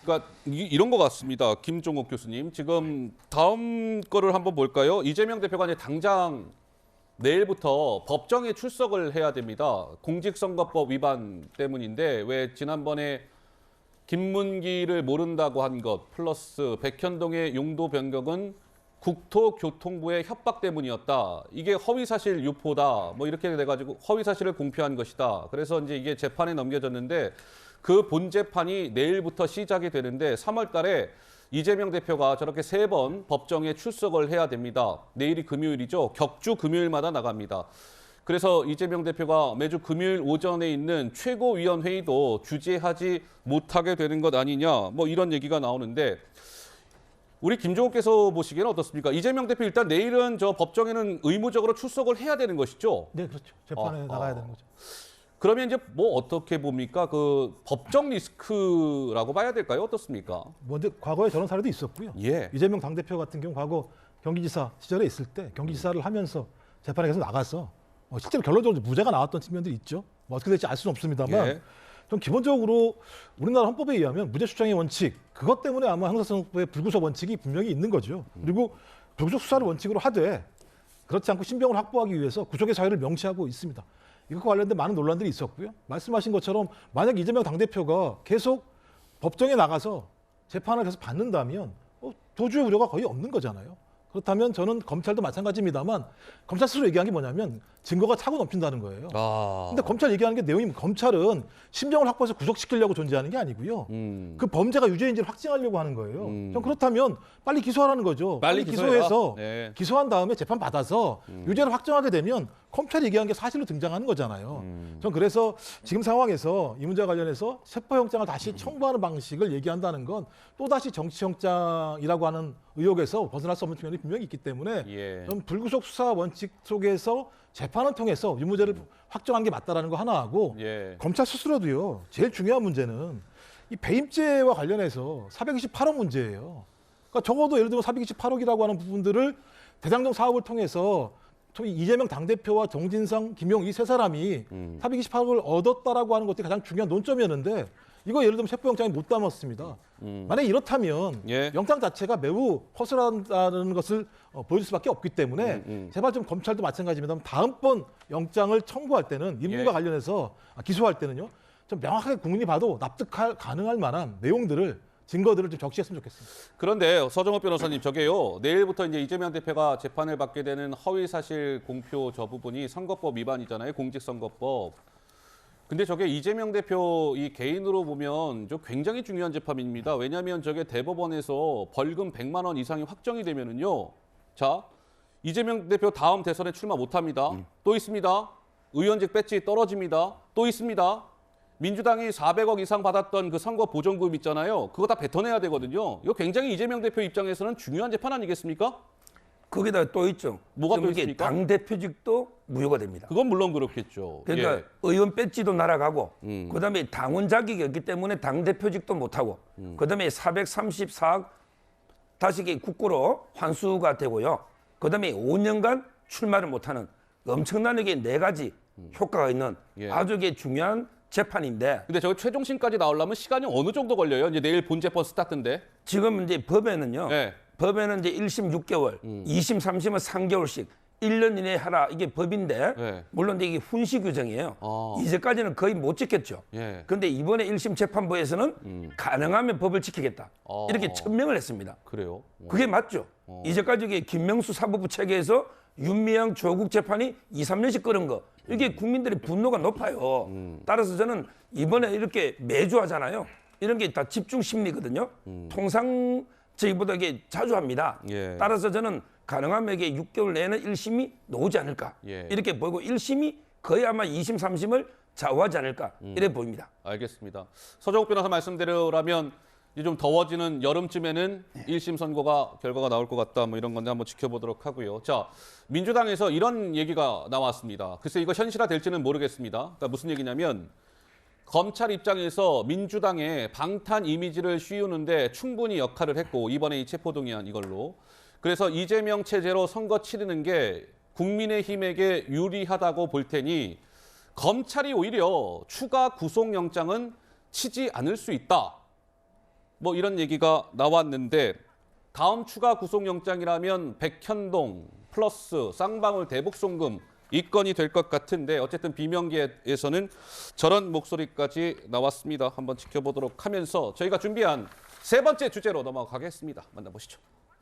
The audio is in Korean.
그러니까 이런 것 같습니다. 김종욱 교수님. 지금 다음 거를 한번 볼까요? 이재명 대표가 이제 당장 내일부터 법정에 출석을 해야 됩니다. 공직선거법 위반 때문인데 왜 지난번에 김문기를 모른다고 한 것 플러스 백현동의 용도 변경은 국토교통부의 협박 때문이었다. 이게 허위사실 유포다. 뭐 이렇게 돼가지고 허위사실을 공표한 것이다. 그래서 이제 이게 재판에 넘겨졌는데 그 본재판이 내일부터 시작이 되는데 3월 달에 이재명 대표가 저렇게 3번 법정에 출석을 해야 됩니다. 내일이 금요일이죠. 격주 금요일마다 나갑니다. 그래서 이재명 대표가 매주 금요일 오전에 있는 최고위원회의도 주재하지 못하게 되는 것 아니냐. 뭐 이런 얘기가 나오는데 우리 김종욱께서 보시기에는 어떻습니까? 이재명 대표 일단 내일은 저 법정에는 의무적으로 출석을 해야 되는 것이죠? 네, 그렇죠. 재판에 나가야 되는 거죠. 그러면 이제 뭐 어떻게 봅니까? 그 법정 리스크라고 봐야 될까요? 어떻습니까? 근데 과거에 저런 사례도 있었고요. 예. 이재명 당대표 같은 경우 과거 경기지사 시절에 있을 때 경기지사를 하면서 재판에 계속 나가서 실제로 결론적으로 무죄가 나왔던 측면들이 있죠. 뭐 어떻게 될지 알 수는 없습니다만 예. 좀 기본적으로 우리나라 헌법에 의하면 무죄 추정의 원칙, 그것 때문에 아마 형사소송법의 불구속 원칙이 분명히 있는 거죠. 그리고 불구속 수사를 원칙으로 하되 그렇지 않고 신병을 확보하기 위해서 구속의 사유를 명시하고 있습니다. 이것과 관련된 많은 논란들이 있었고요. 말씀하신 것처럼 만약 이재명 당대표가 계속 법정에 나가서 재판을 계속 받는다면 도주의 우려가 거의 없는 거잖아요. 그렇다면 저는 검찰도 마찬가지입니다만 검찰 스스로 얘기한 게 뭐냐면 증거가 차고 넘친다는 거예요. 근데 검찰 얘기하는 게 내용이 검찰은 신병을 확보해서 구속시키려고 존재하는 게 아니고요. 그 범죄가 유죄인지를 확증하려고 하는 거예요. 전 그렇다면 빨리 기소하라는 거죠. 빨리 기소해서 네. 기소한 다음에 재판 받아서 유죄를 확정하게 되면 검찰이 얘기한 게 사실로 등장하는 거잖아요. 전 그래서 지금 상황에서 이 문제와 관련해서 체포영장을 다시 청구하는 방식을 얘기한다는 건 또다시 정치영장이라고 하는 의혹에서 벗어날 수 없는 측면이 분명히 있기 때문에 예. 전 불구속 수사 원칙 속에서 재판을 통해서 유무죄를 확정한 게 맞다라는 거 하나하고 예. 검찰 스스로도요. 제일 중요한 문제는 이 배임죄와 관련해서 428억 문제예요. 그러니까 적어도 예를 들면 428억이라고 하는 부분들을 대장동 사업을 통해서 이재명 당대표와 정진상, 김용 이 세 사람이 428억을 얻었다라고 하는 것들이 가장 중요한 논점이었는데 이거 예를 들면 체포영장에 못 담았습니다. 만약에 이렇다면 예. 영장 자체가 매우 허술하다는 것을 보여줄 수밖에 없기 때문에 제발 좀 검찰도 마찬가지입니다. 다음번 영장을 청구할 때는 이 부분과 예. 관련해서 기소할 때는요. 좀 명확하게 국민이 봐도 가능할 만한 내용들을 증거들을 좀 적시했으면 좋겠습니다. 그런데 서정호 변호사님 저게요. 내일부터 이제 이재명 대표가 재판을 받게 되는 허위사실 공표 저 부분이 선거법 위반이잖아요. 공직선거법. 근데 저게 이재명 대표 이 개인으로 보면 저 굉장히 중요한 재판입니다. 왜냐하면 저게 대법원에서 벌금 100만 원 이상이 확정이 되면은요. 자, 이재명 대표 다음 대선에 출마 못합니다. 또 있습니다. 의원직 배지 떨어집니다. 또 있습니다. 민주당이 400억 이상 받았던 그 선거 보전금 있잖아요. 그거 다 뱉어내야 되거든요. 이거 굉장히 이재명 대표 입장에서는 중요한 재판 아니겠습니까? 거기다 또 있죠. 뭐가 또 이게 있습니까? 당대표직도 무효가 됩니다. 그건 물론 그렇겠죠. 그러니까 예. 의원 배지도 날아가고 그다음에 당원 자격이 없기 때문에 당대표직도 못하고 그다음에 434억 다시 국고로 환수가 되고요. 그다음에 5년간 출마를 못하는 엄청나게 4가지 효과가 있는 예. 아주 중요한 재판인데 근데 저거 최종심까지 나오려면 시간이 어느 정도 걸려요? 이제 내일 본재판 스타트인데. 지금 이제 법에는요. 네. 법에는 이제 1심 6개월, 2심, 3심은 3개월씩 1년 이내에 하라 이게 법인데 네. 물론 이게 훈시 규정이에요. 아. 이제까지는 거의 못 지켰죠. 예. 그런데 이번에 1심 재판부에서는 가능하면 법을 지키겠다. 이렇게 천명을 했습니다. 그래요. 그게 맞죠. 이제까지 이게 김명수 사법부 체계에서 윤미향 조국 재판이 2, 3년씩 끌은 거 이게 국민들의 분노가 높아요. 따라서 저는 이번에 이렇게 매주 하잖아요. 이런 게 다 집중 심리거든요. 통상적이보다 이게 자주 합니다. 예. 따라서 저는 가능하면 이게 6개월 내에는 1심이 나오지 않을까. 예. 이렇게 보이고 1심이 거의 아마 2심, 3심을 좌우하지 않을까. 이래 보입니다. 알겠습니다. 서정욱 변호사 말씀대로라면 이제 좀 더워지는 여름쯤에는 1심 선고가 결과가 나올 것 같다. 뭐 이런 건데 한번 지켜보도록 하고요. 자, 민주당에서 이런 얘기가 나왔습니다. 글쎄 이거 현실화될지는 모르겠습니다. 그러니까 무슨 얘기냐면 검찰 입장에서 민주당의 방탄 이미지를 씌우는데 충분히 역할을 했고 이번에 이 체포동의안 이걸로 그래서 이재명 체제로 선거 치르는 게 국민의힘에게 유리하다고 볼 테니 검찰이 오히려 추가 구속영장은 치지 않을 수 있다. 뭐 이런 얘기가 나왔는데 다음 추가 구속영장이라면 백현동 플러스 쌍방울 대북송금 이 건이 될 것 같은데 어쨌든 비명계에서는 저런 목소리까지 나왔습니다. 한번 지켜보도록 하면서 저희가 준비한 세 번째 주제로 넘어가겠습니다. 만나보시죠.